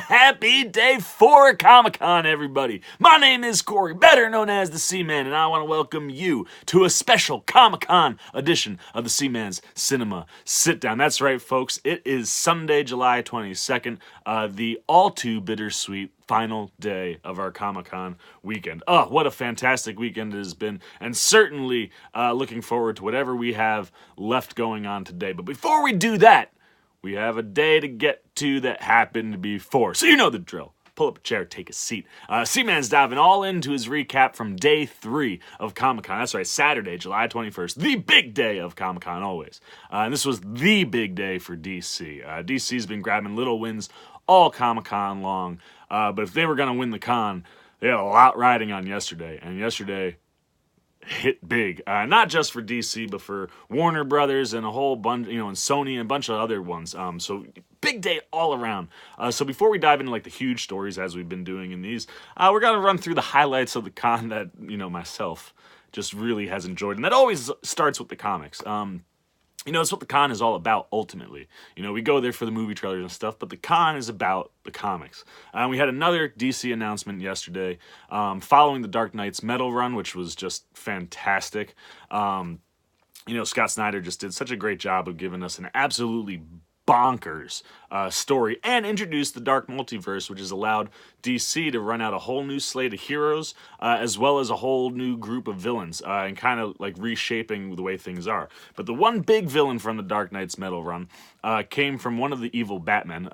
happy day 4 at Comic-Con, everybody. My name is Corey, better known as the Seaman, and I want to welcome you to a special Comic-Con edition of the Seaman's Cinema Sit-Down. That's right, folks. It is Sunday, July 22nd, the all-too bittersweet final day of our Comic-Con weekend. Oh, what a fantastic weekend it has been, and certainly looking forward to whatever we have left going on today. But before we do that, we have a day to get to that happened before. So you know the drill. Pull up a chair, take a seat. Seaman's diving all into his recap from day 3 of Comic-Con. That's right, Saturday, July 21st, the big day of Comic-Con always. And this was the big day for DC. DC's been grabbing little wins all Comic-Con long. But if they were going to win the con, they had a lot riding on yesterday. And yesterday hit big, not just for DC, but for Warner Brothers and a whole bunch, and Sony and a bunch of other ones. So big day all around. So before we dive into like the huge stories as we've been doing in these, we're gonna run through the highlights of the con that myself just really has enjoyed, and that always starts with the comics. It's what the con is all about, ultimately. We go there for the movie trailers and stuff, but the con is about the comics. We had another DC announcement yesterday following the Dark Knight's Metal run, which was just fantastic. Scott Snyder just did such a great job of giving us an absolutely bonkers story and introduced the Dark Multiverse, which has allowed DC to run out a whole new slate of heroes as well as a whole new group of villains and kind of like reshaping the way things are. But the one big villain from the Dark Knight's Metal run came from one of the evil Batmen.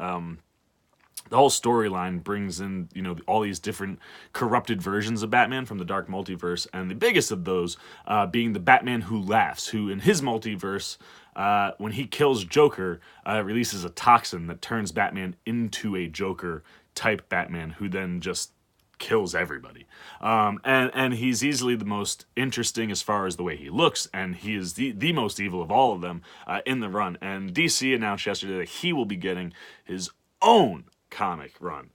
The whole storyline brings in, all these different corrupted versions of Batman from the Dark Multiverse, and the biggest of those being the Batman Who Laughs, who in his multiverse, when he kills Joker, releases a toxin that turns Batman into a Joker-type Batman, who then just kills everybody. And he's easily the most interesting as far as the way he looks, and he is the most evil of all of them in the run. And DC announced yesterday that he will be getting his own comic run,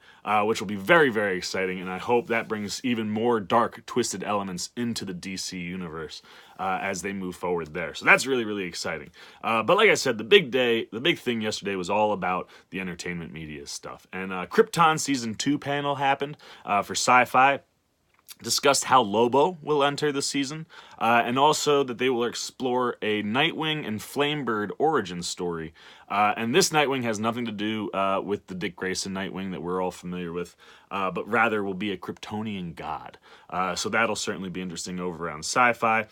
which will be very, very exciting, and I hope that brings even more dark, twisted elements into the DC universe as they move forward there. So that's really, really exciting. But like I said, the big thing yesterday was all about the entertainment media stuff. And Krypton Season 2 panel happened for Sci-Fi. Discussed how Lobo will enter the season, and also that they will explore a Nightwing and Flamebird origin story. And this Nightwing has nothing to do with the Dick Grayson Nightwing that we're all familiar with, but rather will be a Kryptonian god. So that'll certainly be interesting over on Sci-Fi.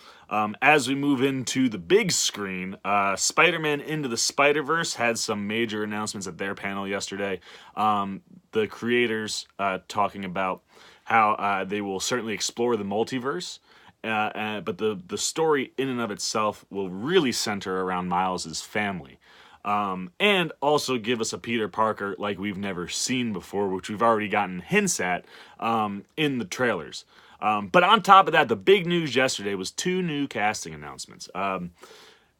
As we move into the big screen, Spider-Man Into the Spider-Verse had some major announcements at their panel yesterday. The creators talking about how they will certainly explore the multiverse, but the story in and of itself will really center around Miles' family. And also give us a Peter Parker like we've never seen before, which we've already gotten hints at in the trailers. But on top of that, the big news yesterday was 2 new casting announcements.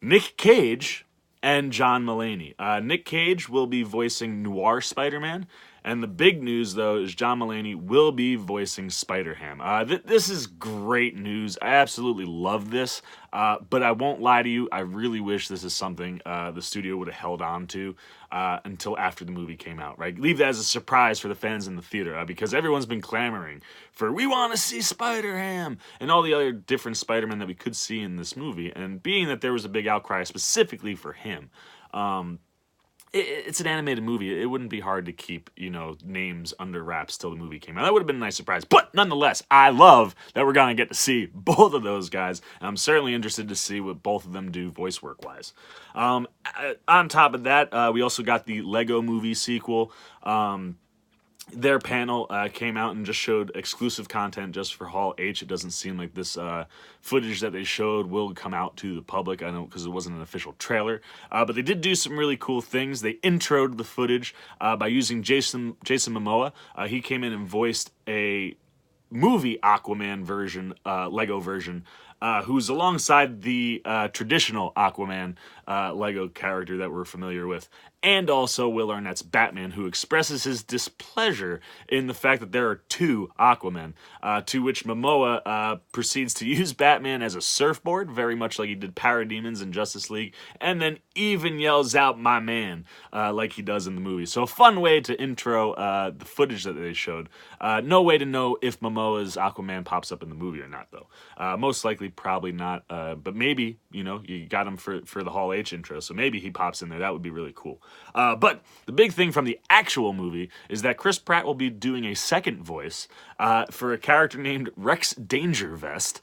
Nick Cage and John Mulaney. Nick Cage will be voicing Noir Spider-Man, and the big news, though, is John Mulaney will be voicing Spider-Ham. This is great news. I absolutely love this, but I won't lie to you. I really wish this is something the studio would have held on to until after the movie came out, right? Leave that as a surprise for the fans in the theater, because everyone's been clamoring for, we want to see Spider-Ham, and all the other different Spider-Man that we could see in this movie. And being that there was a big outcry specifically for him, it's an animated movie. It wouldn't be hard to keep, names under wraps till the movie came out. That would have been a nice surprise. But nonetheless, I love that we're going to get to see both of those guys. And I'm certainly interested to see what both of them do voice work-wise. On top of that, we also got the Lego Movie sequel. Their panel came out and just showed exclusive content just for Hall H. It doesn't seem like this footage that they showed will come out to the public, I know, because it wasn't an official trailer. But they did do some really cool things. They introed the footage by using Jason Momoa. He came in and voiced a movie Aquaman version, Lego version, who's alongside the traditional Aquaman Lego character that we're familiar with. And also, Will Arnett's Batman, who expresses his displeasure in the fact that there are two Aquamen, to which Momoa proceeds to use Batman as a surfboard, very much like he did Parademons in Justice League, and then even yells out, "My man," like he does in the movie. So a fun way to intro the footage that they showed. No way to know if Momoa's Aquaman pops up in the movie or not, though. Most likely, probably not, but maybe, you got him for the Hall H intro, so maybe he pops in there. That would be really cool. But the big thing from the actual movie is that Chris Pratt will be doing a second voice for a character named Rex Dangervest,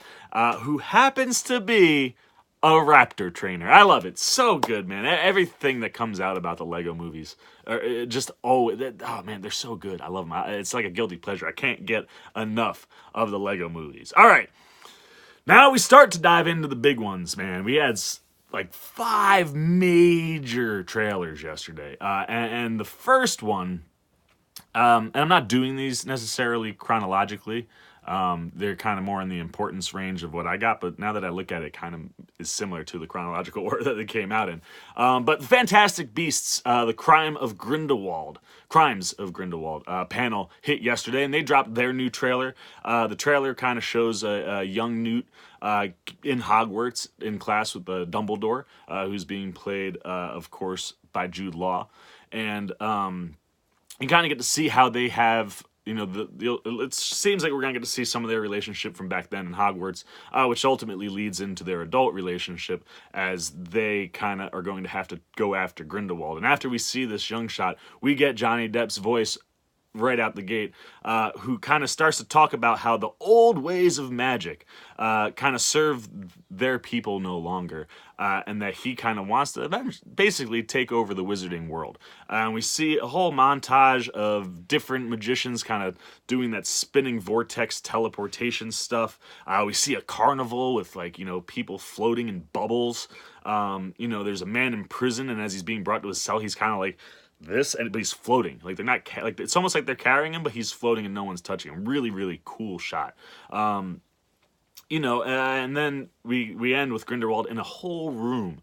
who happens to be a raptor trainer. I love it. So good, man. Everything that comes out about the Lego movies, man, they're so good. I love them. It's like a guilty pleasure. I can't get enough of the Lego movies. All right. Now we start to dive into the big ones, man. We had like 5 major trailers yesterday. And the first one, and I'm not doing these necessarily chronologically. They're kind of more in the importance range of what I got, but now that I look at it, kind of is similar to the chronological order that they came out in. But Fantastic Beasts, the Crimes of Grindelwald panel hit yesterday, and they dropped their new trailer. The trailer kind of shows a young Newt in Hogwarts in class with Dumbledore, who's being played, of course, by Jude Law. And you kind of get to see how they have, it seems like we're going to get to see some of their relationship from back then in Hogwarts, which ultimately leads into their adult relationship as they kind of are going to have to go after Grindelwald. And after we see this young shot, we get Johnny Depp's voice right out the gate, who kind of starts to talk about how the old ways of magic kind of serve their people no longer, and that he kind of wants to basically take over the wizarding world. And we see a whole montage of different magicians kind of doing that spinning vortex teleportation stuff. We see a carnival with people floating in bubbles. There's a man in prison, and as he's being brought to his cell, he's kind of like this, but he's floating. Like they're not it's almost like they're carrying him, but he's floating and no one's touching him. Really, really cool shot. And then we end with Grindelwald in a whole room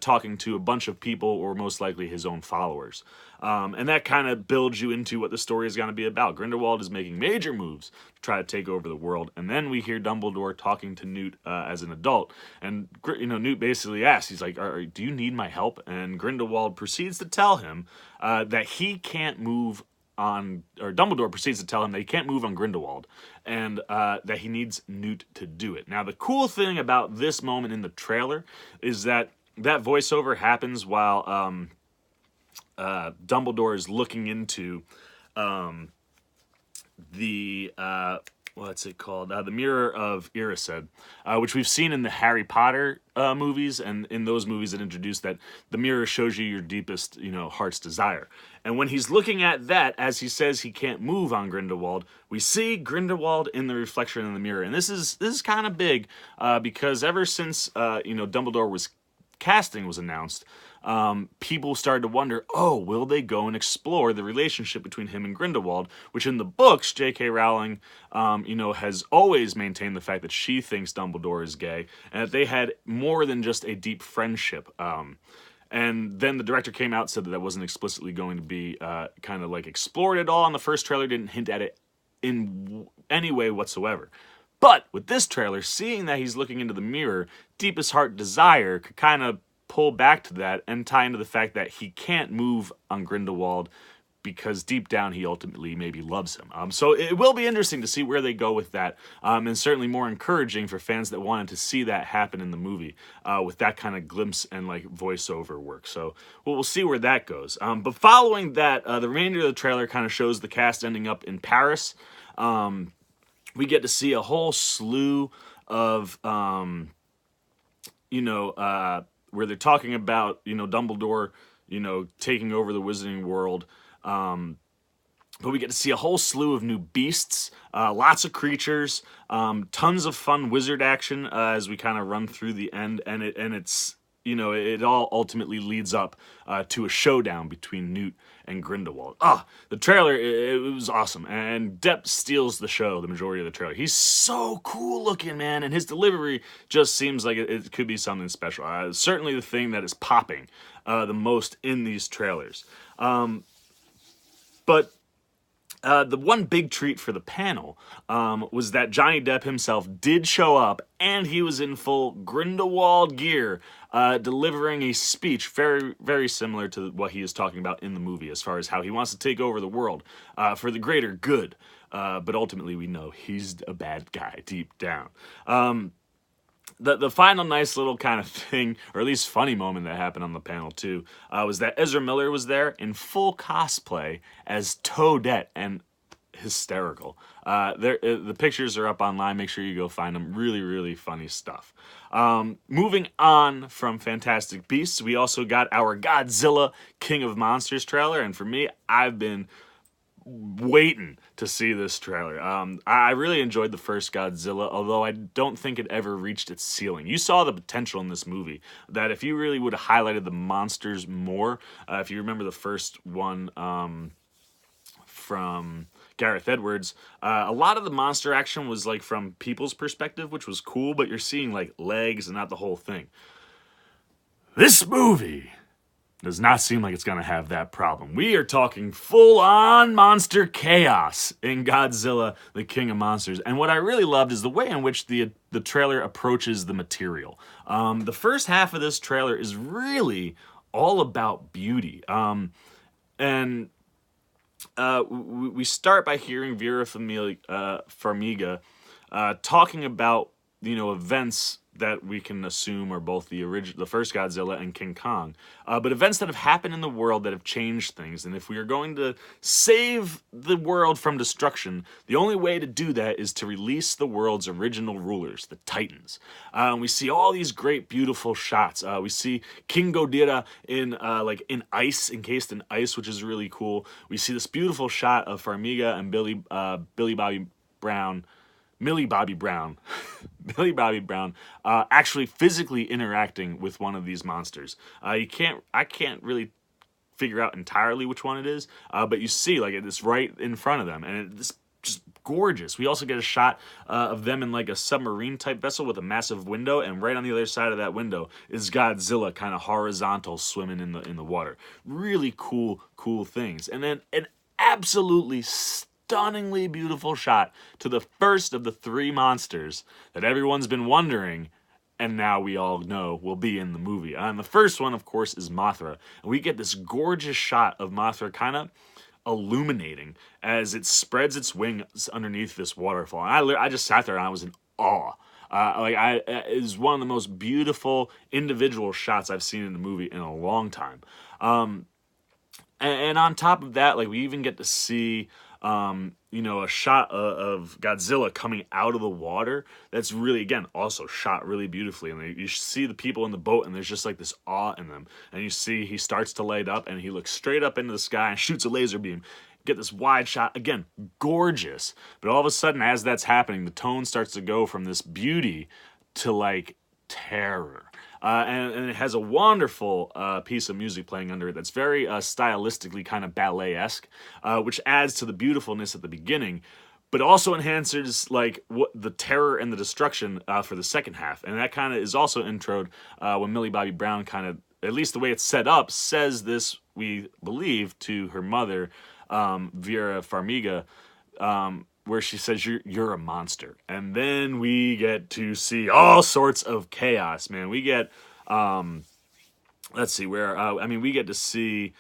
talking to a bunch of people, or most likely his own followers. And that kind of builds you into what the story is going to be about. Grindelwald is making major moves to try to take over the world. And then we hear Dumbledore talking to Newt as an adult. And, Newt basically asks, he's like, do you need my help? And Grindelwald proceeds to tell him that he can't move on, or Dumbledore proceeds to tell him that he can't move on Grindelwald, and that he needs Newt to do it. Now, the cool thing about this moment in the trailer is that voiceover happens while Dumbledore is looking into the what's it called? The Mirror of Erised, which we've seen in the Harry Potter movies, and in those movies that introduce that the mirror shows you your deepest, heart's desire. And when he's looking at that, as he says he can't move on Grindelwald, we see Grindelwald in the reflection in the mirror. And this is kind of big because ever since Dumbledore casting was announced, people started to wonder, will they go and explore the relationship between him and Grindelwald, which in the books, J.K. Rowling, has always maintained the fact that she thinks Dumbledore is gay, and that they had more than just a deep friendship. And then the director came out and said that wasn't explicitly going to be kind of like explored at all, and the first trailer didn't hint at it in any way whatsoever. But with this trailer, seeing that he's looking into the mirror, deepest heart desire could kind of pull back to that and tie into the fact that he can't move on Grindelwald because deep down he ultimately maybe loves him. So it will be interesting to see where they go with that, and certainly more encouraging for fans that wanted to see that happen in the movie with that kind of glimpse and voiceover work. So we'll see where that goes. But following that, the remainder of the trailer kind of shows the cast ending up in Paris. We get to see a whole slew of, where they're talking about, Dumbledore, taking over the wizarding world. But we get to see a whole slew of new beasts, lots of creatures, tons of fun wizard action as we kind of run through the end, and it's it all ultimately leads up to a showdown between Newt and Grindelwald. The trailer, it was awesome. And Depp steals the show, the majority of the trailer. He's so cool looking, man. And his delivery just seems like it could be something special. Certainly the thing that is popping the most in these trailers. But the one big treat for the panel was that Johnny Depp himself did show up, and he was in full Grindelwald gear, delivering a speech very, very similar to what he is talking about in the movie, as far as how he wants to take over the world for the greater good. But ultimately, we know he's a bad guy deep down. The final nice little kind of thing, or at least funny moment that happened on the panel too, was that Ezra Miller was there in full cosplay as Toadette, and hysterical. The pictures are up online. Make sure you go find them. Really, really funny stuff. Moving on from Fantastic Beasts, we also got our Godzilla King of Monsters trailer, and for me, I've been waiting to see this trailer. I really enjoyed the first Godzilla, although I don't think it ever reached its ceiling. You saw the potential in this movie, that if you really would have highlighted the monsters more, if you remember the first one from Gareth Edwards, a lot of the monster action was like from people's perspective, which was cool, but you're seeing like legs and not the whole thing. This movie does not seem like it's going to have that problem. We are talking full-on monster chaos in Godzilla, the King of Monsters. And what I really loved is the way in which the trailer approaches the material. The first half of this trailer is really all about beauty. We start by hearing Vera Farmiga talking about, events that we can assume are both the first Godzilla and King Kong, but events that have happened in the world that have changed things. And if we are going to save the world from destruction, the only way to do that is to release the world's original rulers, the Titans. And we see all these great, beautiful shots. We see King Ghidorah in ice, encased in ice, which is really cool. We see this beautiful shot of Farmiga and Millie Bobby Brown actually physically interacting with one of these monsters. I can't really figure out entirely which one it is, but you see it's right in front of them, and it's just gorgeous. We also get a shot of them in like a submarine type vessel with a massive window, and right on the other side of that window is Godzilla, kind of horizontal, swimming in the water. Really cool things. And then an absolutely stunningly beautiful shot to the first of the three monsters that everyone's been wondering, and now we all know will be in the movie. And the first one, of course, is Mothra. And we get this gorgeous shot of Mothra kind of illuminating as it spreads its wings underneath this waterfall. And I just sat there and I was in awe. It is one of the most beautiful individual shots I've seen in the movie in a long time. And on top of that, we even get to see a shot of Godzilla coming out of the water. That's really, again, also shot really beautifully. And you see the people in the boat, and there's just like this awe in them. And you see he starts to light up, and he looks straight up into the sky and shoots a laser beam. Get this wide shot, again, gorgeous. But all of a sudden, as that's happening, the tone starts to go from this beauty to terror. And it has a wonderful piece of music playing under it that's very stylistically kind of ballet-esque, which adds to the beautifulness at the beginning, but also enhances what the terror and the destruction for the second half. And that kind of is also introed when Millie Bobby Brown kind of, at least the way it's set up, says this, we believe, to her mother, Vera Farmiga, where she says, you're a monster. And then we get to see all sorts of chaos, man. We get, we get to see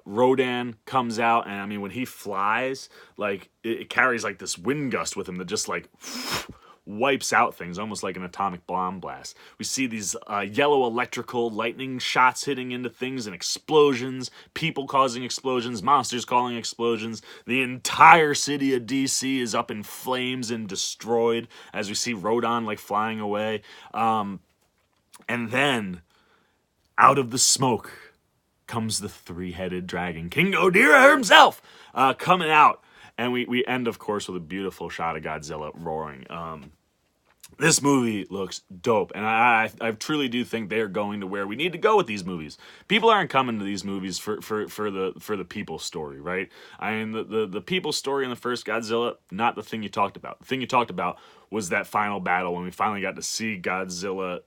Rodan comes out, and when he flies, it carries this wind gust with him that just wipes out things, almost like an atomic bomb blast. We see these yellow electrical lightning shots hitting into things and explosions, people causing explosions, monsters causing explosions. The entire city of DC is up in flames and destroyed as we see Rodan flying away. And then out of the smoke comes the three-headed dragon, King Ghidorah himself, coming out. And we end, of course, with a beautiful shot of Godzilla roaring. This movie looks dope, and I truly do think they are going to where we need to go with these movies. People aren't coming to these movies for the people story, right? I mean, the people story in the first Godzilla, not the thing you talked about. The thing you talked about was that final battle when we finally got to see Godzilla,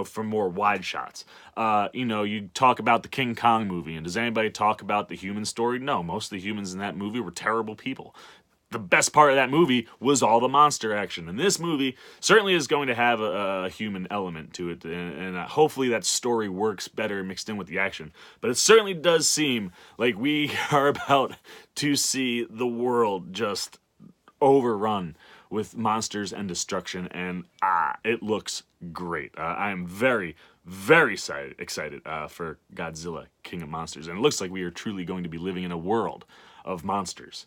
from more wide shots. You talk about the King Kong movie, and does anybody talk about the human story? No, most of the humans in that movie were terrible people. The best part of that movie was all the monster action. And this movie certainly is going to have a human element to it. And hopefully that story works better mixed in with the action. But it certainly does seem like we are about to see the world just overrun with monsters and destruction. And it looks great. I am very, very excited for Godzilla, King of Monsters. And it looks like we are truly going to be living in a world of monsters.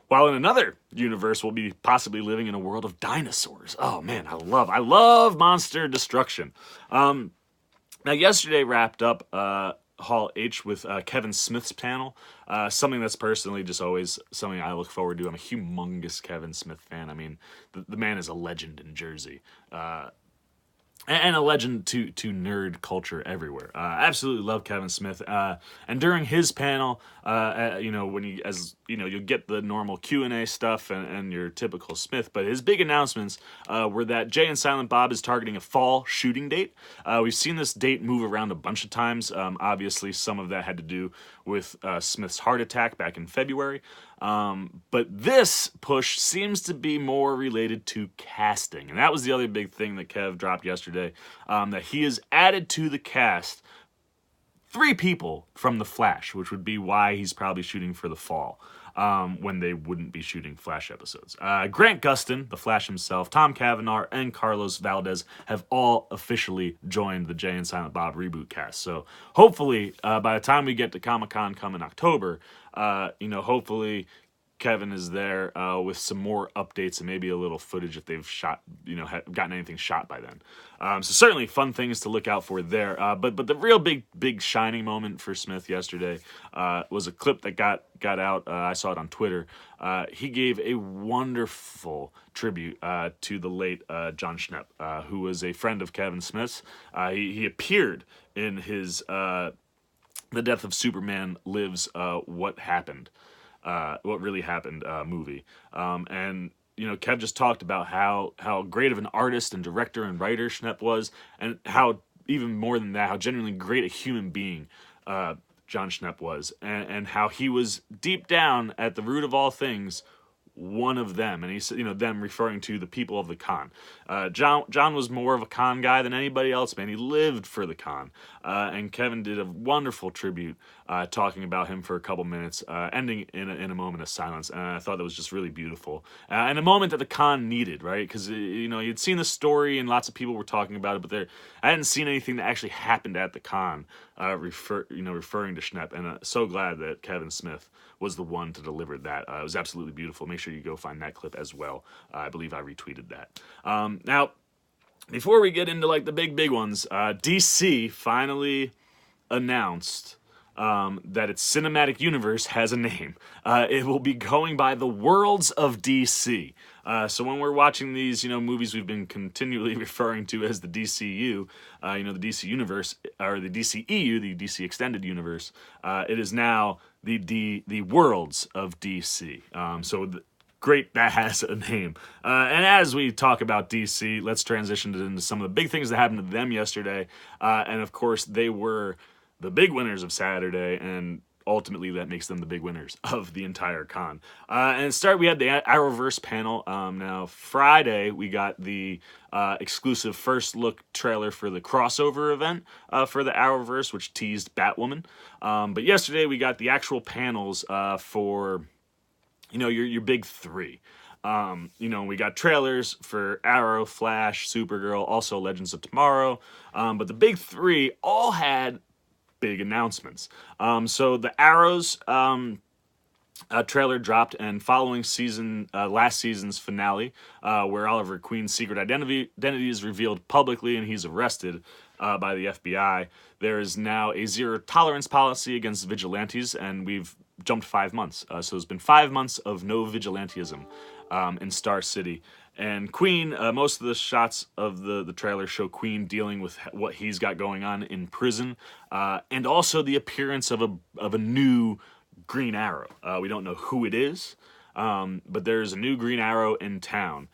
While in another universe, we'll be possibly living in a world of dinosaurs. Oh man, I love monster destruction. Now, yesterday wrapped up Hall H with Kevin Smith's panel. Something that's personally just always something I look forward to. I'm a humongous Kevin Smith fan. I mean, the man is a legend in Jersey. And a legend to nerd culture everywhere. Absolutely love Kevin Smith. And during his panel, you'll get the normal Q&A stuff and your typical Smith, but his big announcements were that Jay and Silent Bob is targeting a fall shooting date. We've seen this date move around a bunch of times. Obviously, some of that had to do with Smith's heart attack back in February. But this push seems to be more related to casting. And that was the other big thing that Kev dropped yesterday, that he has added to the cast 3 people from The Flash, which would be why he's probably shooting for the fall, when they wouldn't be shooting Flash episodes. Grant Gustin, the Flash himself, Tom Cavanaugh, and Carlos Valdez have all officially joined the Jay and Silent Bob reboot cast. So hopefully, by the time we get to Comic-Con come in October, hopefully Kevin is there with some more updates and maybe a little footage if they've shot, gotten anything shot by then. So certainly fun things to look out for there. But the real big shining moment for Smith yesterday was a clip that got out. I saw it on Twitter. He gave a wonderful tribute to the late John Schnepp, who was a friend of Kevin Smith's. He appeared in his The Death of Superman Lives What Really Happened movie. And Kev just talked about how great of an artist and director and writer Schnepp was, and how, even more than that, how genuinely great a human being John Schnepp was, and how he was deep down at the root of all things one of them. And he said, them referring to the people of the con. John was more of a con guy than anybody else, man. He lived for the con. And Kevin did a wonderful tribute, talking about him for a couple minutes, ending in a moment of silence. And I thought that was just really beautiful. And a moment that the con needed, right? Because, you'd seen the story and lots of people were talking about it, but I hadn't seen anything that actually happened at the con, referring to Schnepp. And so glad that Kevin Smith was the one to deliver that. It was absolutely beautiful. Make sure you go find that clip as well. I believe I retweeted that. Now, before we get into the big ones, DC finally announced that its cinematic universe has a name. It will be going by the Worlds of DC. So when we're watching these, movies we've been continually referring to as the DCU, the DC Universe, or the DCEU, the DC Extended Universe, it is now the Worlds of DC. Great, that has a name. And as we talk about DC, let's transition into some of the big things that happened to them yesterday. And of course, they were the big winners of Saturday, and ultimately that makes them the big winners of the entire con. We had the Arrowverse panel. Now, Friday, we got the exclusive first look trailer for the crossover event for the Arrowverse, which teased Batwoman. But yesterday, we got the actual panels for your big 3. We got trailers for Arrow, Flash, Supergirl, also Legends of Tomorrow. But the big 3 all had big announcements. So the Arrows trailer dropped, and following last season's finale, where Oliver Queen's secret identity is revealed publicly and he's arrested by the FBI, there is now a zero-tolerance policy against vigilantes, and we've jumped 5 months. So there's been 5 months of no vigilantism in Star City. And Queen, most of the shots of the trailer show Queen dealing with what he's got going on in prison, and also the appearance of a new Green Arrow. We don't know who it is, but there's a new Green Arrow in town.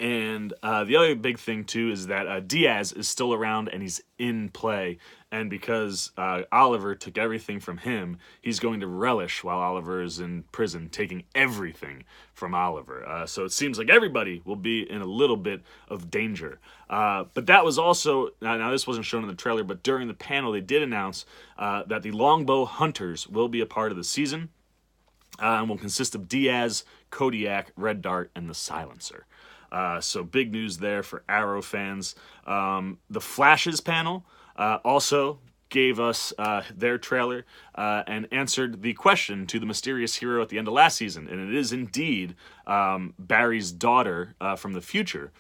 And the other big thing, too, is that Diaz is still around and he's in play. And because Oliver took everything from him, he's going to relish while Oliver is in prison, taking everything from Oliver. So it seems like everybody will be in a little bit of danger. But that was also, now this wasn't shown in the trailer, but during the panel they did announce that the Longbow Hunters will be a part of the season. And will consist of Diaz, Kodiak, Red Dart, and the Silencer. So big news there for Arrow fans. The Flash's panel also gave us their trailer and answered the question to the mysterious hero at the end of last season. And it is indeed Barry's daughter from the future,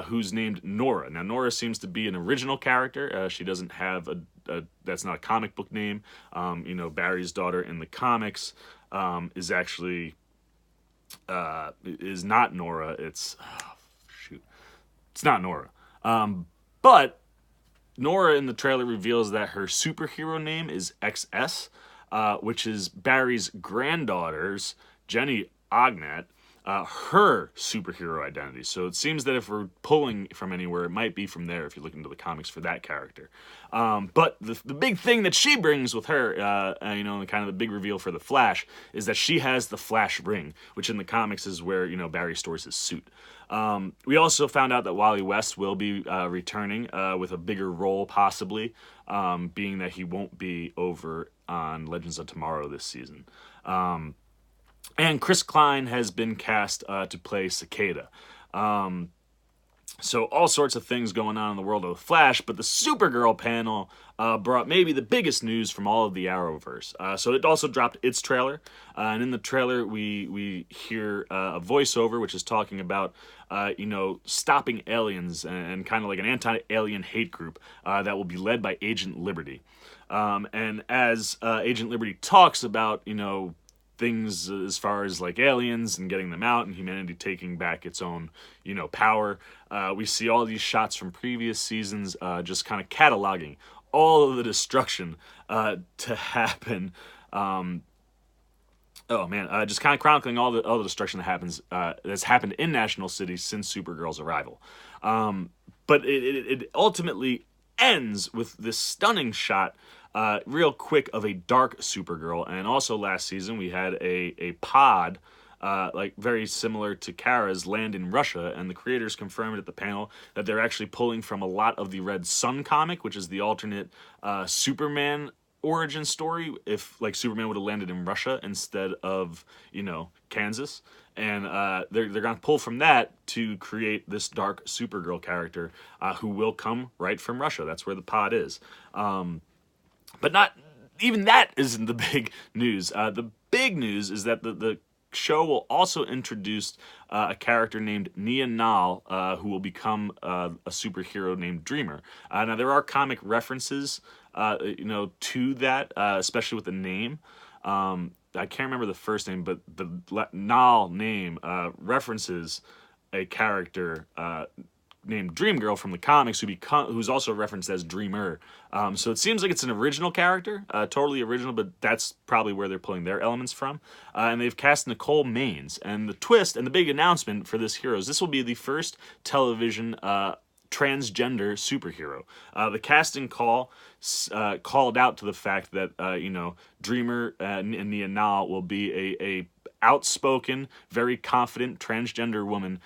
who's named Nora. Now, Nora seems to be an original character. She doesn't have that's not a comic book name. Barry's daughter in the comics is actually... is not Nora. It's not Nora. But Nora in the trailer reveals that her superhero name is XS, which is Barry's granddaughter's, Jenny Ognat, her superhero identity. So it seems that if we're pulling from anywhere, it might be from there if you look into the comics for that character. But the big thing that she brings with her, kind of the big reveal for the Flash, is that she has the Flash ring, which in the comics is where, Barry stores his suit. We also found out that Wally West will be returning with a bigger role, possibly, being that he won't be over on Legends of Tomorrow this season. And Chris Klein has been cast to play Cicada. So all sorts of things going on in the world of the Flash, but the Supergirl panel brought maybe the biggest news from all of the Arrowverse. So it also dropped its trailer, and in the trailer we hear a voiceover which is talking about stopping aliens and kind of like an anti-alien hate group that will be led by Agent Liberty. And as Agent Liberty talks about things as far as like aliens and getting them out and humanity taking back its own power, we see all these shots from previous seasons just kind of cataloging all of the destruction to happen. Just kind of chronicling all the destruction that happens that's happened in National City since Supergirl's arrival. But it ultimately ends with this stunning shot, real quick, of a dark Supergirl. And also last season we had a pod, very similar to Kara's, land in Russia, and the creators confirmed at the panel that they're actually pulling from a lot of the Red Sun comic, which is the alternate Superman origin story, if Superman would have landed in Russia instead of Kansas. And they're going to pull from that to create this dark Supergirl character who will come right from Russia. That's where the pod is. But not even that isn't the big news. The big news is that the show will also introduce a character named Nia Nal, who will become a superhero named Dreamer. Now, there are comic references, to that, especially with the name. I can't remember the first name, but the Nal name references a character named Dream Girl from the comics who's also referenced as Dreamer. So it seems like it's an original character, totally original, but that's probably where they're pulling their elements from. And they've cast Nicole Maines. And the twist and the big announcement for this hero is this will be the first television transgender superhero. The casting call called out to the fact that Dreamer and Nia Nal will be a outspoken, very confident transgender woman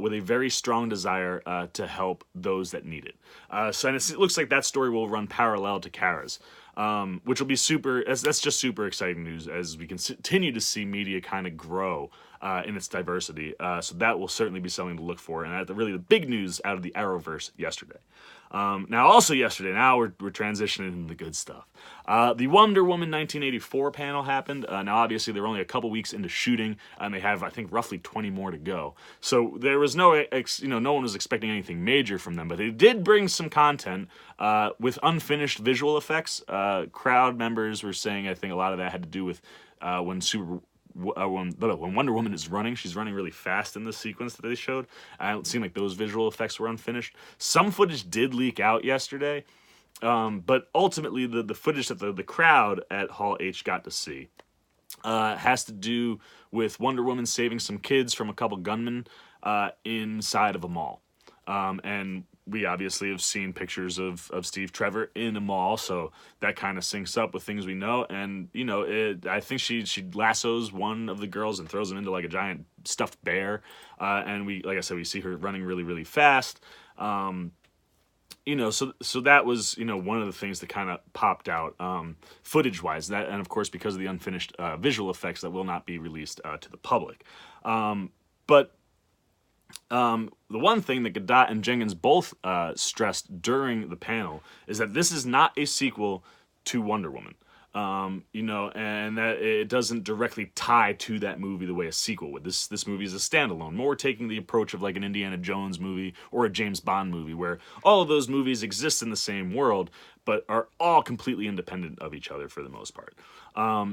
with a very strong desire to help those that need it. And it looks like that story will run parallel to Kara's, which will be that's just super exciting news as we continue to see media kind of grow in its diversity. So that will certainly be something to look for, and really the big news out of the Arrowverse yesterday. Now we're transitioning into the good stuff. The Wonder Woman 1984 panel happened. Now, obviously, they're only a couple weeks into shooting, and they have, I think, roughly 20 more to go. So there was no one was expecting anything major from them, but they did bring some content with unfinished visual effects. Crowd members were saying, I think a lot of that had to do with when when Wonder Woman is running, she's running really fast in the sequence that they showed. It seemed like those visual effects were unfinished. Some footage did leak out yesterday, but ultimately the footage that the crowd at Hall H got to see has to do with Wonder Woman saving some kids from a couple gunmen inside of a mall. And we obviously have seen pictures of Steve Trevor in a mall, so that kind of syncs up with things we know. And, you know, I think she lassos one of the girls and throws him into like a giant stuffed bear. And like I said, we see her running really, really fast. You know, so that was, you know, one of the things that kind of popped out footage-wise. That, and of course, because of the unfinished visual effects that will not be released to the public. But the one thing that Gadot and Jenkins both stressed during the panel is that this is not a sequel to Wonder Woman. You know, and that it doesn't directly tie to that movie the way a sequel would. This movie is a standalone, more taking the approach of like an Indiana Jones movie or a James Bond movie, where all of those movies exist in the same world, but are all completely independent of each other for the most part.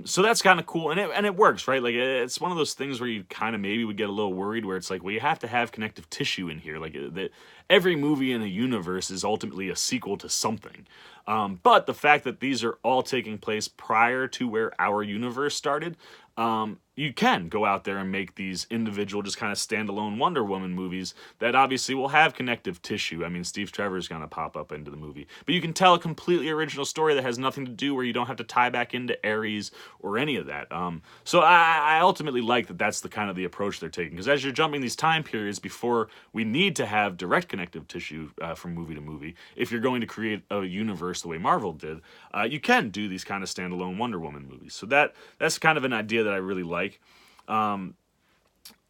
So that's kind of cool, and it works, right? Like, it's one of those things where you kind of maybe would get a little worried, where it's like, well, you have to have connective tissue in here. Like, that every movie in a universe is ultimately a sequel to something. But the fact that these are all taking place prior to where our universe started, you can go out there and make these individual, just kind of standalone Wonder Woman movies that obviously will have connective tissue. I mean, Steve Trevor's going to pop up into the movie. But you can tell a completely original story that has nothing to do, where you don't have to tie back into Ares or any of that. So I ultimately like that that's the kind of the approach they're taking. Because as you're jumping these time periods before we need to have direct connective tissue from movie to movie, if you're going to create a universe the way Marvel did, you can do these kind of standalone Wonder Woman movies. So that's kind of an idea that I really like.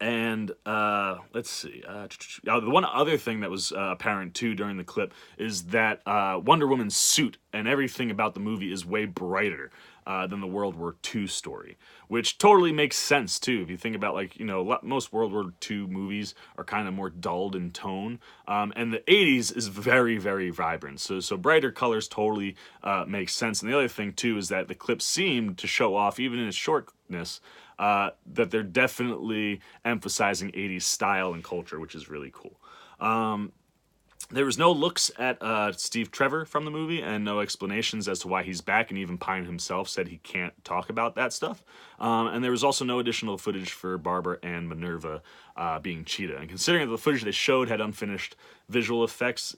Let's see. The one other thing that was apparent too during the clip is that Wonder Woman's suit and everything about the movie is way brighter than the World War II story, which totally makes sense too. If you think about, like, you know, most World War II movies are kind of more dulled in tone, and the 80s is very, very vibrant. So brighter colors totally makes sense. And the other thing too is that the clip seemed to show off, even in its shortness, that they're definitely emphasizing 80s style and culture, which is really cool. There was no looks at Steve Trevor from the movie, and no explanations as to why he's back, and even Pine himself said he can't talk about that stuff. And there was also no additional footage for Barbara and Minerva being Cheetah. And considering that the footage they showed had unfinished visual effects,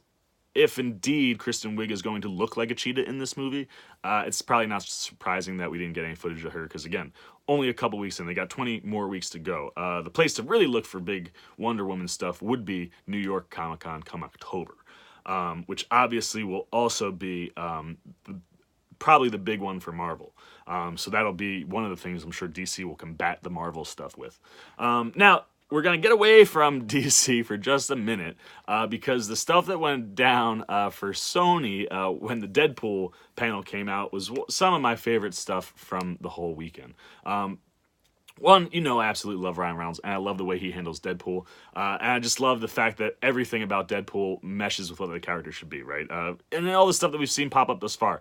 if indeed Kristen Wiig is going to look like a cheetah in this movie, it's probably not surprising that we didn't get any footage of her, because, again, only a couple weeks in. They got 20 more weeks to go. The place to really look for big Wonder Woman stuff would be New York Comic-Con come October, which obviously will also be probably the big one for Marvel. So that'll be one of the things I'm sure DC will combat the Marvel stuff with. Now, we're going to get away from DC for just a minute, because the stuff that went down for Sony when the Deadpool panel came out was some of my favorite stuff from the whole weekend. One, you know, I absolutely love Ryan Reynolds, and I love the way he handles Deadpool. And I just love the fact that everything about Deadpool meshes with what the character should be, right? And all the stuff that we've seen pop up thus far.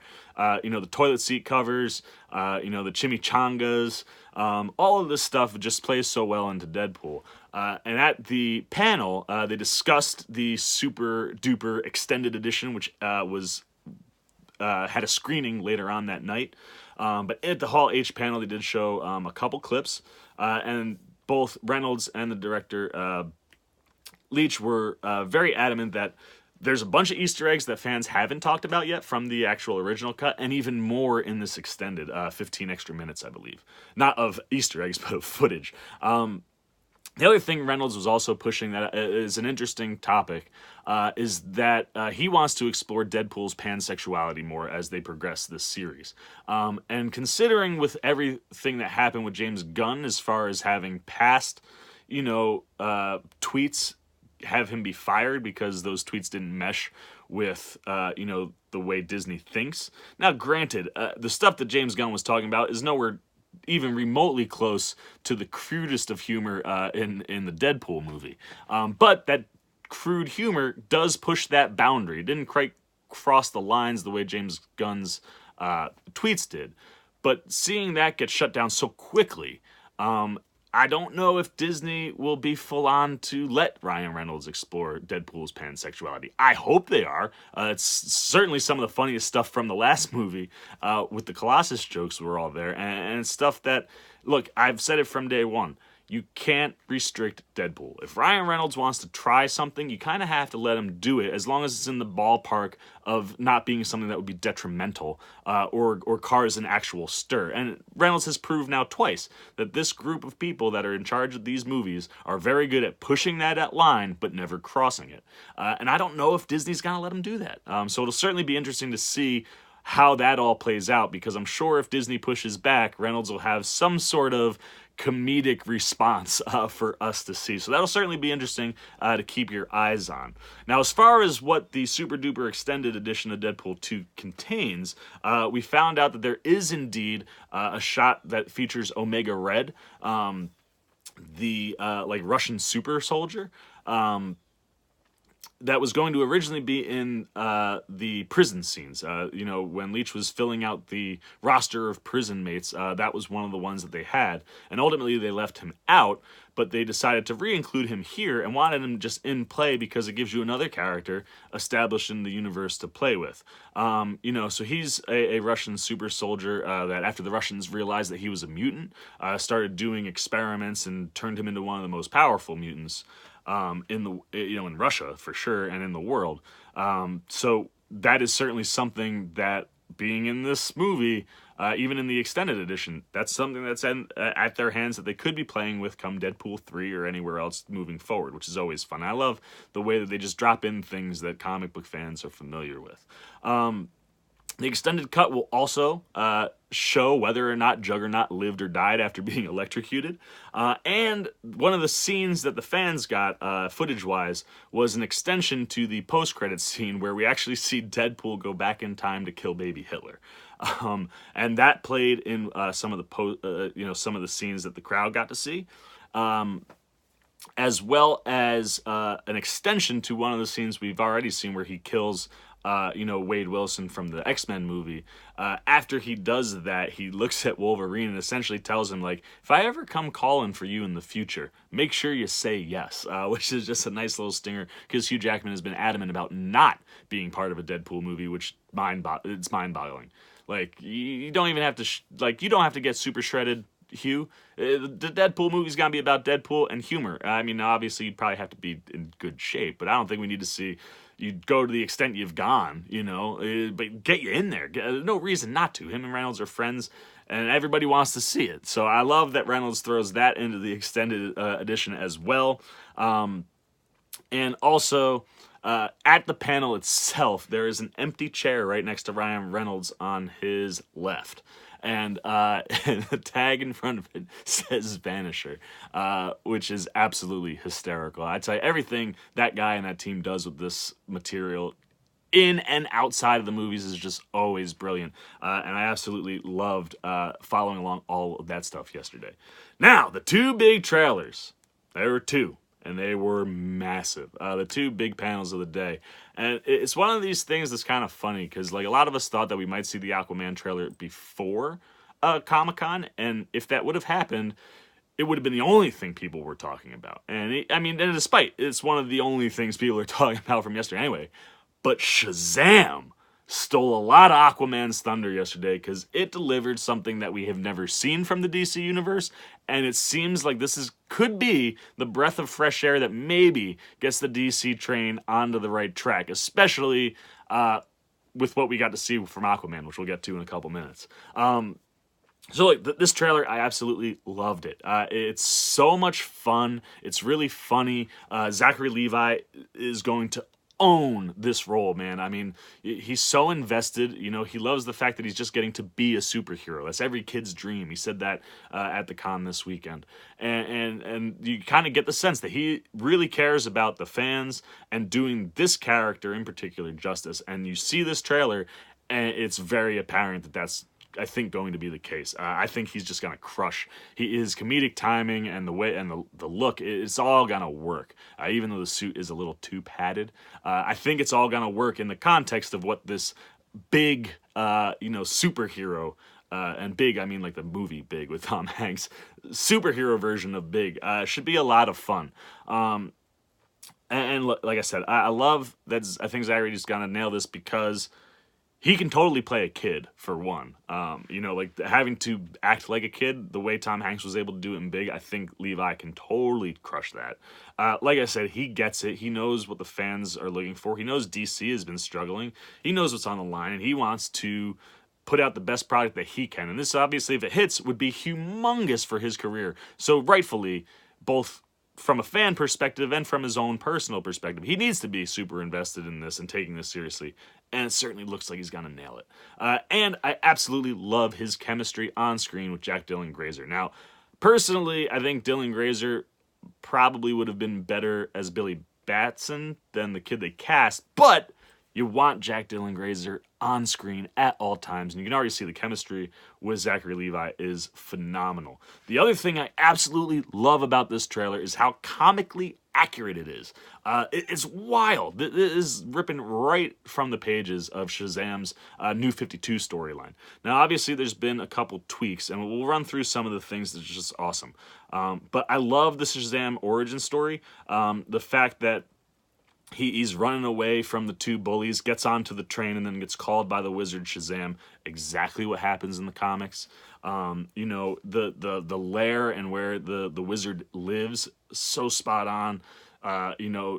You know, the toilet seat covers, you know, the chimichangas, all of this stuff just plays so well into Deadpool. And at the panel, they discussed the super duper extended edition, which was had a screening later on that night. But at the Hall H panel, they did show a couple clips, and both Reynolds and the director Leach were very adamant that there's a bunch of Easter eggs that fans haven't talked about yet from the actual original cut, and even more in this extended 15 extra minutes, I believe. Not of Easter eggs, but of footage. The other thing Reynolds was also pushing that is an interesting topic, is that he wants to explore Deadpool's pansexuality more as they progress this series. And considering with everything that happened with James Gunn as far as having past, you know, tweets have him be fired because those tweets didn't mesh with, you know, the way Disney thinks. Now, granted, the stuff that James Gunn was talking about is nowhere even remotely close to the crudest of humor in the Deadpool movie. But that crude humor does push that boundary. It didn't quite cross the lines the way James Gunn's tweets did. But seeing that get shut down so quickly I don't know if Disney will be full on to let Ryan Reynolds explore Deadpool's pansexuality. I hope they are. It's certainly some of the funniest stuff from the last movie with the Colossus jokes were all there. And it's stuff that, look, I've said it from day one. You can't restrict Deadpool. If Ryan Reynolds wants to try something, you kind of have to let him do it, as long as it's in the ballpark of not being something that would be detrimental or cause an actual stir. And Reynolds has proved now twice that this group of people that are in charge of these movies are very good at pushing that line, but never crossing it. And I don't know if Disney's going to let him do that. So it'll certainly be interesting to see how that all plays out, because I'm sure if Disney pushes back, Reynolds will have some sort of comedic response for us to see. So that'll certainly be interesting to keep your eyes on. Now, as far as what the super duper extended edition of Deadpool 2 contains, we found out that there is indeed a shot that features Omega Red, the like Russian super soldier. That was going to originally be in the prison scenes. When Leach was filling out the roster of prison mates, that was one of the ones that they had. And ultimately they left him out, but they decided to re-include him here and wanted him just in play because it gives you another character established in the universe to play with. So he's a Russian super soldier that after the Russians realized that he was a mutant, started doing experiments and turned him into one of the most powerful mutants in Russia for sure, and in the world. So that is certainly something that, being in this movie, even in the extended edition, that's something that's at their hands that they could be playing with come Deadpool 3 or anywhere else moving forward, which is always fun. I love the way that they just drop in things that comic book fans are familiar with. The extended cut will also show whether or not Juggernaut lived or died after being electrocuted. And one of the scenes that the fans got, footage-wise, was an extension to the post-credits scene where we actually see Deadpool go back in time to kill baby Hitler. And that played in some of the scenes that the crowd got to see. As well as an extension to one of the scenes we've already seen where he kills Wade Wilson from the X-Men movie. After he does that, he looks at Wolverine and essentially tells him, like, if I ever come calling for you in the future, make sure you say yes, which is just a nice little stinger, because Hugh Jackman has been adamant about not being part of a Deadpool movie, which it's mind-boggling. Like, you don't even have to, you don't have to get super shredded, Hugh. The Deadpool movie's gonna be about Deadpool and humor. I mean, obviously, you'd probably have to be in good shape, but I don't think we need to see you go to the extent you've gone, but get you in there. No reason not to. Him and Reynolds are friends, and everybody wants to see it. So I love that Reynolds throws that into the extended edition as well. And also, at the panel itself, there is an empty chair right next to Ryan Reynolds on his left. And the tag in front of it says Vanisher, which is absolutely hysterical. I tell you, everything that guy and that team does with this material in and outside of the movies is just always brilliant. And I absolutely loved following along all of that stuff yesterday. Now, the two big trailers. There were two. And they were massive. The two big panels of the day. And it's one of these things that's kind of funny, because a lot of us thought that we might see the Aquaman trailer before Comic-Con, and if that would have happened, it would have been the only thing people were talking about. And despite it's one of the only things people are talking about from yesterday anyway. But SHAZAM stole a lot of Aquaman's thunder yesterday, because it delivered something that we have never seen from the DC universe, and it seems like this could be the breath of fresh air that maybe gets the DC train onto the right track, especially with what we got to see from Aquaman, which we'll get to in a couple minutes. So this trailer, I absolutely loved it. It's so much fun. It's really funny. Zachary Levi is going to own this role, man. I mean, he's so invested. He loves the fact that he's just getting to be a superhero. That's every kid's dream. He said that at the con this weekend. And you kind of get the sense that he really cares about the fans and doing this character in particular justice. And you see this trailer, and it's very apparent that that's, I think, going to be the case. I think he's just gonna crush. His comedic timing and the way and the look, it's all gonna work. Even though the suit is a little too padded, I think it's all gonna work in the context of what this big, superhero and Big, I mean like the movie Big with Tom Hanks, superhero version of Big, should be a lot of fun. And like I said, I love that. I think Zachary just gonna nail this because he can totally play a kid, for one. Like having to act like a kid, the way Tom Hanks was able to do it in Big, I think Levi can totally crush that. Like I said, he gets it. He knows what the fans are looking for. He knows DC has been struggling. He knows what's on the line, and he wants to put out the best product that he can. And this, obviously, if it hits, would be humongous for his career. So rightfully, both from a fan perspective and from his own personal perspective, he needs to be super invested in this and taking this seriously. And it certainly looks like he's going to nail it. And I absolutely love his chemistry on screen with Jack Dylan Grazer. Now, personally, I think Dylan Grazer probably would have been better as Billy Batson than the kid they cast, but you want Jack Dylan Grazer on screen at all times, and you can already see the chemistry with Zachary Levi is phenomenal. The other thing I absolutely love about this trailer is how comically accurate it is. It's wild. It is ripping right from the pages of Shazam's New 52 storyline. Now, obviously, there's been a couple tweaks, and we'll run through some of the things that's just awesome. But I love the Shazam origin story. The fact that he's running away from the two bullies, gets onto the train, and then gets called by the wizard Shazam. Exactly what happens in the comics. The lair and where the wizard lives, so spot on.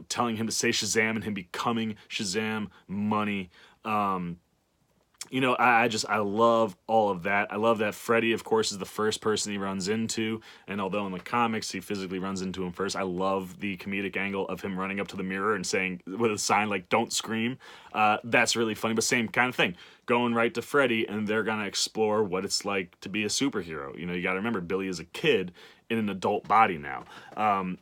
Telling him to say Shazam and him becoming Shazam, money. I love all of that. I love that Freddy, of course, is the first person he runs into, and although in the comics he physically runs into him first, I love the comedic angle of him running up to the mirror and saying, with a sign like, "Don't scream." That's really funny, but same kind of thing. Going right to Freddy, and they're going to explore what it's like to be a superhero. You got to remember, Billy is a kid in an adult body now. And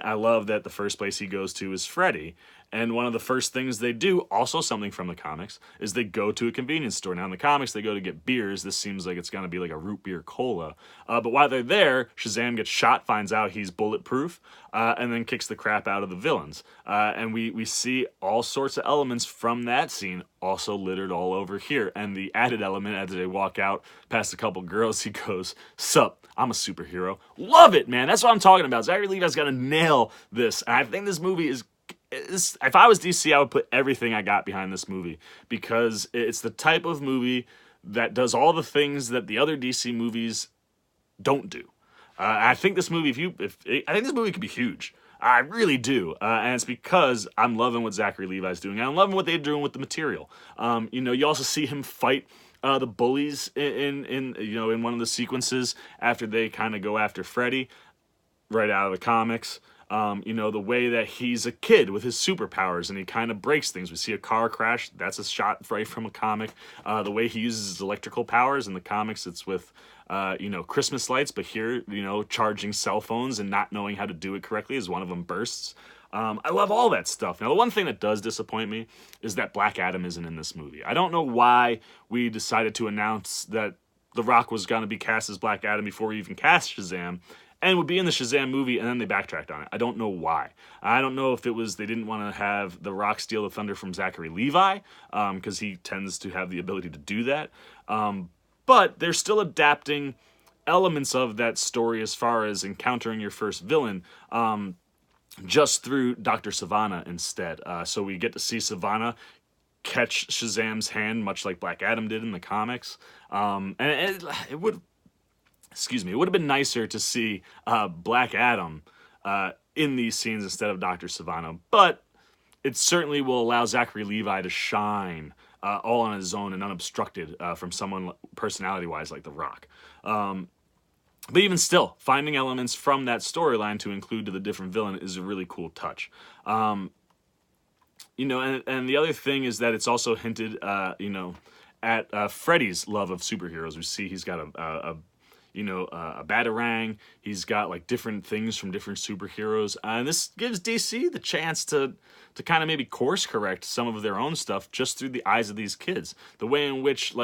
I love that the first place he goes to is Freddy. And one of the first things they do, also something from the comics, is they go to a convenience store. Now, in the comics, they go to get beers. This seems like it's going to be like a root beer cola. But while they're there, Shazam gets shot, finds out he's bulletproof, and then kicks the crap out of the villains. And we see all sorts of elements from that scene also littered all over here. And the added element, as they walk out past a couple girls, he goes, "Sup, I'm a superhero." Love it, man. That's what I'm talking about. Zachary Levi's got to nail this. And I think this movie is... If I was DC, I would put everything I got behind this movie, because it's the type of movie that does all the things that the other DC movies don't do. I think this movie, I think this movie could be huge. I really do, and it's because I'm loving what Zachary Levi's doing. I'm loving what they're doing with the material. You also see him fight the bullies in one of the sequences after they kind of go after Freddy, right out of the comics. The way that he's a kid with his superpowers and he kind of breaks things. We see a car crash. That's a shot right from a comic. The way he uses his electrical powers in the comics, it's with, Christmas lights. But here, charging cell phones and not knowing how to do it correctly as one of them bursts. I love all that stuff. Now, the one thing that does disappoint me is that Black Adam isn't in this movie. I don't know why we decided to announce that The Rock was going to be cast as Black Adam before we even cast Shazam, and would be in the Shazam movie, and then they backtracked on it. I don't know why. I don't know if it was they didn't want to have The Rock steal the thunder from Zachary Levi, because he tends to have the ability to do that. But they're still adapting elements of that story as far as encountering your first villain, just through Dr. Sivana instead. So we get to see Sivana catch Shazam's hand, much like Black Adam did in the comics. And it would... it would have been nicer to see Black Adam in these scenes instead of Dr. Sivana, but it certainly will allow Zachary Levi to shine all on his own and unobstructed from someone personality-wise like The Rock. But even still, finding elements from that storyline to include to the different villain is a really cool touch. And the other thing is that it's also hinted, at Freddy's love of superheroes. We see he's got a Batarang. He's got like different things from different superheroes. And this gives DC the chance to kind of maybe course correct some of their own stuff just through the eyes of these kids. The way in which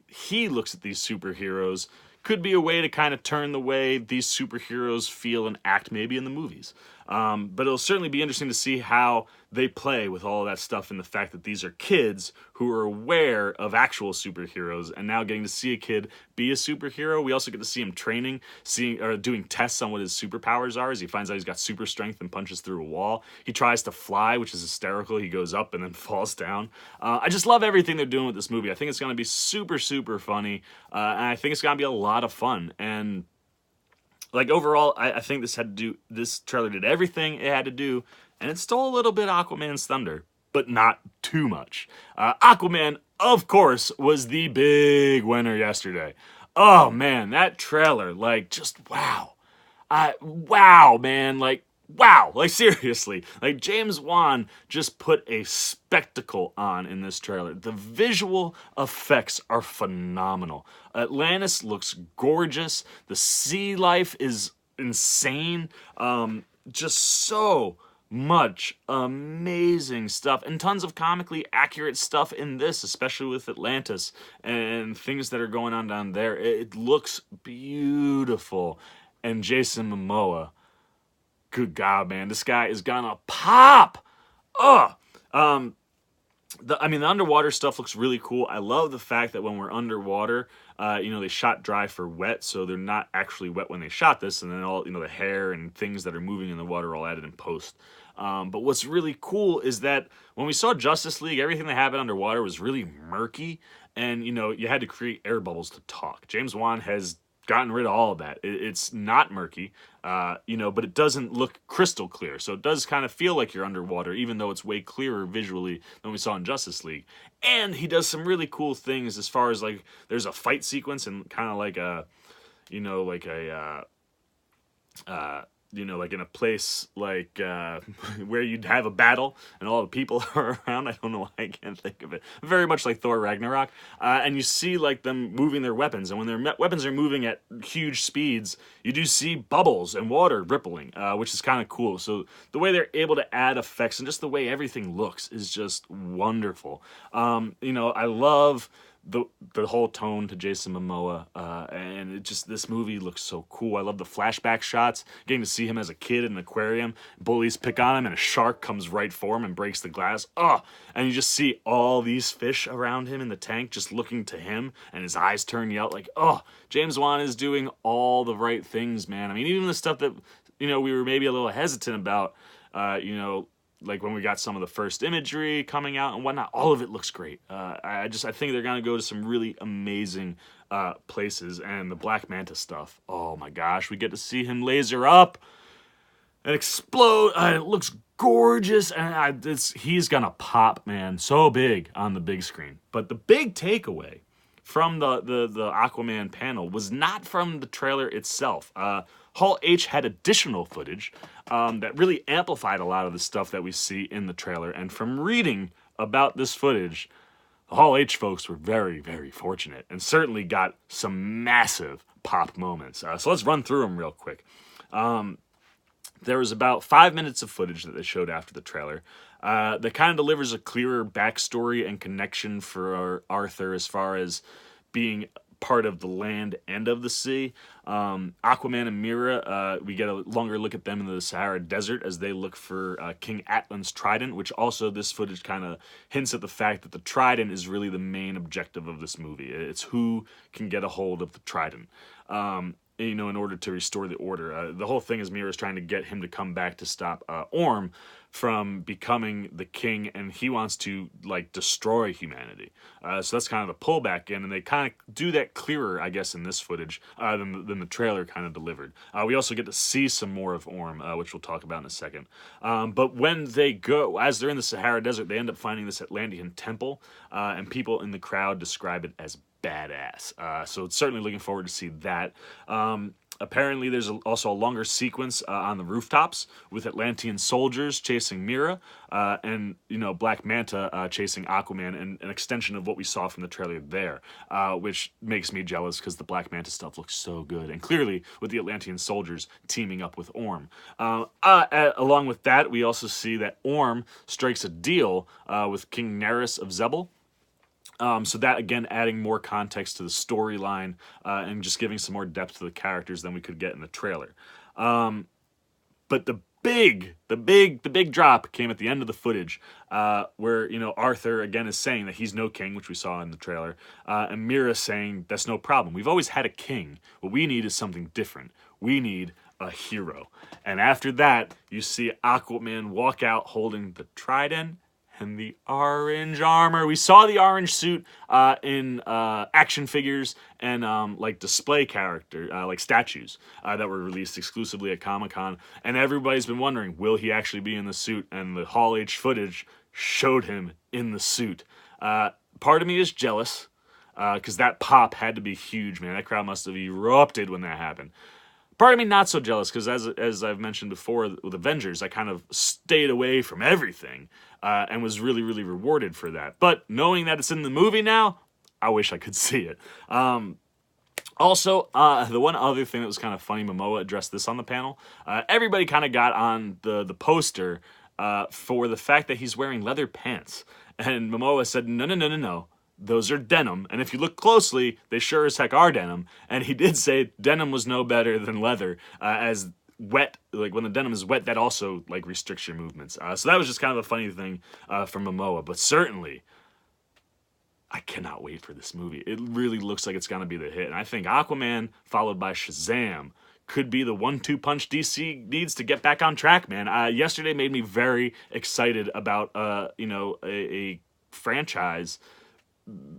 he looks at these superheroes could be a way to kind of turn the way these superheroes feel and act maybe in the movies. But it'll certainly be interesting to see how they play with all of that stuff and the fact that these are kids who are aware of actual superheroes and now getting to see a kid be a superhero. We also get to see him training, doing tests on what his superpowers are as he finds out he's got super strength and punches through a wall. He tries to fly, which is hysterical. He goes up and then falls down. I just love everything they're doing with this movie. I think it's going to be super, super funny, and I think it's going to be a lot of fun. And like overall, I think this trailer did everything it had to do, and it stole a little bit of Aquaman's thunder, but not too much. Aquaman, of course, was the big winner yesterday. Oh man, that trailer, like, just wow. Wow, man, wow, seriously, James Wan just put a spectacle on in this trailer. The visual effects are phenomenal. Atlantis looks gorgeous. The sea life is insane. Just so much amazing stuff and tons of comically accurate stuff in this, especially with Atlantis and things that are going on down there. It looks beautiful. And Jason Momoa, good God, man, this guy is gonna pop. The underwater stuff looks really cool. I love the fact that when we're underwater, they shot dry for wet, so they're not actually wet when they shot this, and then all, the hair and things that are moving in the water are all added in post. But what's really cool is that when we saw Justice League, everything that happened underwater was really murky, and, you had to create air bubbles to talk. James Wan has gotten rid of all of that. It's not murky, but it doesn't look crystal clear. So it does kind of feel like you're underwater, even though it's way clearer visually than we saw in Justice League. And he does some really cool things as far as there's a fight sequence and kind of like in a place where you'd have a battle and all the people are around. I don't know why I can't think of it. Very much like Thor Ragnarok. And you see them moving their weapons. And when their weapons are moving at huge speeds, you do see bubbles and water rippling, which is kind of cool. So the way they're able to add effects and just the way everything looks is just wonderful. I love the whole tone to Jason Momoa, and this movie looks so cool. I love the flashback shots, getting to see him as a kid in an aquarium. Bullies pick on him, and a shark comes right for him and breaks the glass. And you just see all these fish around him in the tank just looking to him, and his eyes turn you out James Wan is doing all the right things, man. I mean, even the stuff that, we were maybe a little hesitant about, like when we got some of the first imagery coming out and whatnot, all of it looks great. I think they're going to go to some really amazing places. And the Black Manta stuff, oh my gosh, we get to see him laser up and explode. It looks gorgeous, and he's going to pop, man, so big on the big screen. But the big takeaway from the Aquaman panel was not from the trailer itself. Hall H had additional footage that really amplified a lot of the stuff that we see in the trailer. And from reading about this footage, the Hall H folks were very, very fortunate and certainly got some massive pop moments. So let's run through them real quick. There was about 5 minutes of footage that they showed after the trailer that kind of delivers a clearer backstory and connection for Arthur as far as being part of the land and of the sea. Aquaman and Mera, we get a longer look at them in the Sahara Desert as they look for King Atlan's trident, which also this footage kind of hints at the fact that the trident is really the main objective of this movie. It's who can get a hold of the trident. In order to restore the order. The whole thing is Mera's trying to get him to come back to stop Orm from becoming the king, and he wants to destroy humanity. So that's kind of the pullback in, and they kind of do that clearer, I guess, in this footage than the trailer kind of delivered. We also get to see some more of Orm, which we'll talk about in a second. But when they go, as they're in the Sahara Desert, they end up finding this Atlantean temple, and people in the crowd describe it as badass. So certainly looking forward to see that. Apparently there's also a longer sequence on the rooftops with Atlantean soldiers chasing Mera and Black Manta chasing Aquaman, and an extension of what we saw from the trailer there, which makes me jealous because the Black Manta stuff looks so good, and clearly with the Atlantean soldiers teaming up with Orm. Along with that, we also see that Orm strikes a deal with King Nereus of Zebul, So that, again, adding more context to the storyline and just giving some more depth to the characters than we could get in the trailer. But the big drop came at the end of the footage, where, Arthur again is saying that he's no king, which we saw in the trailer, and Mira saying that's no problem. We've always had a king. What we need is something different. We need a hero. And after that, you see Aquaman walk out holding the trident and the orange armor. We saw the orange suit in action figures and like display character, like statues that were released exclusively at Comic-Con. And everybody's been wondering, will he actually be in the suit? And the Hall H footage showed him in the suit. Part of me is jealous because that pop had to be huge, man. That crowd must have erupted when that happened. Part of me not so jealous because, as I've mentioned before with Avengers, I kind of stayed away from everything and was really, really rewarded for that. But knowing that it's in the movie now, I wish I could see it. Also, the one other thing that was kind of funny, Momoa addressed this on the panel. Everybody kind of got on the poster for the fact that he's wearing leather pants. And Momoa said, no. Those are denim, and if you look closely, they sure as heck are denim. And he did say denim was no better than leather, as wet, like when the denim is wet, that also like restricts your movements. So that was just kind of a funny thing from Momoa. But certainly, I cannot wait for this movie. It really looks like it's gonna be the hit, and I think Aquaman followed by SHAZAM could be the 1-2 punch DC needs to get back on track, man. Yesterday made me very excited about a franchise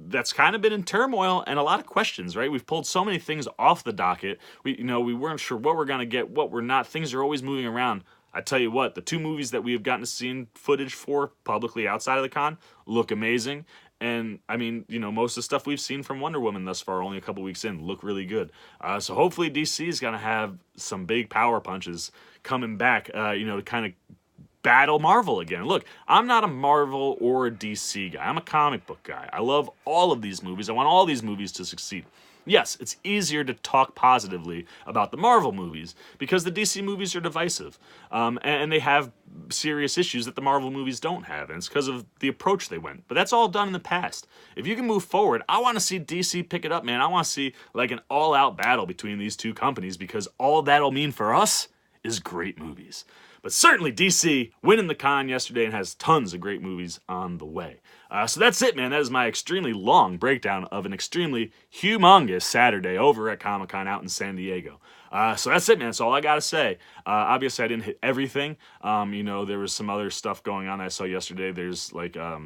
that's kind of been in turmoil and a lot of questions, right? We've pulled so many things off the docket. We weren't sure what we're going to get, what we're not. Things are always moving around. I tell you what, the 2 movies that we have gotten to see footage for publicly outside of the con look amazing. And, I mean, most of the stuff we've seen from Wonder Woman thus far, only a couple weeks in, look really good. So hopefully DC is going to have some big power punches coming back, to kind of battle Marvel again. Look, I'm not a Marvel or a DC guy. I'm a comic book guy. I love all of these movies. I want all these movies to succeed. Yes, it's easier to talk positively about the Marvel movies because the DC movies are divisive, and they have serious issues that the Marvel movies don't have, and it's because of the approach they went. But that's all done in the past. If you can move forward, I want to see DC pick it up, man. I want to see like an all-out battle between these two companies because all that'll mean for us is great movies. But certainly DC winning the con yesterday and has tons of great movies on the way. So that's it, man. That is my extremely long breakdown of an extremely humongous Saturday over at Comic-Con out in San Diego. So that's it, man. That's all I got to say. Obviously, I didn't hit everything. There was some other stuff going on that I saw yesterday. There's like a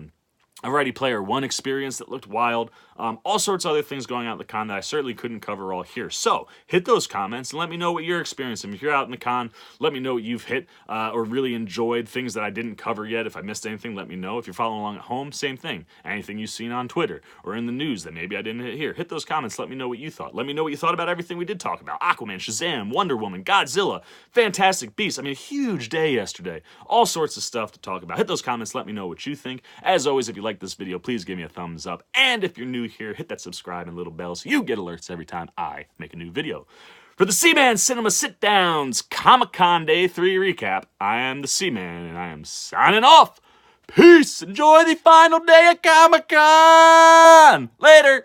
Ready Player One experience that looked wild. All sorts of other things going on at the con that I certainly couldn't cover all here. So hit those comments and let me know what you're experiencing. If you're out in the con, let me know what you've hit or really enjoyed, things that I didn't cover yet. If I missed anything, let me know. If you're following along at home, same thing. Anything you've seen on Twitter or in the news that maybe I didn't hit here, hit those comments. Let me know what you thought. Let me know what you thought about everything we did talk about. Aquaman, SHAZAM, Wonder Woman, Godzilla, Fantastic Beasts. I mean, a huge day yesterday. All sorts of stuff to talk about. Hit those comments. Let me know what you think. As always, if you like this video, please give me a thumbs up. And if you're new here, hit that subscribe and little bell so you get alerts every time I make a new video. For the Seaman Cinema Sit-Downs Comic-Con Day 3 recap, I am the Seaman and I am signing off. Peace. Enjoy the final day of Comic-Con. Later.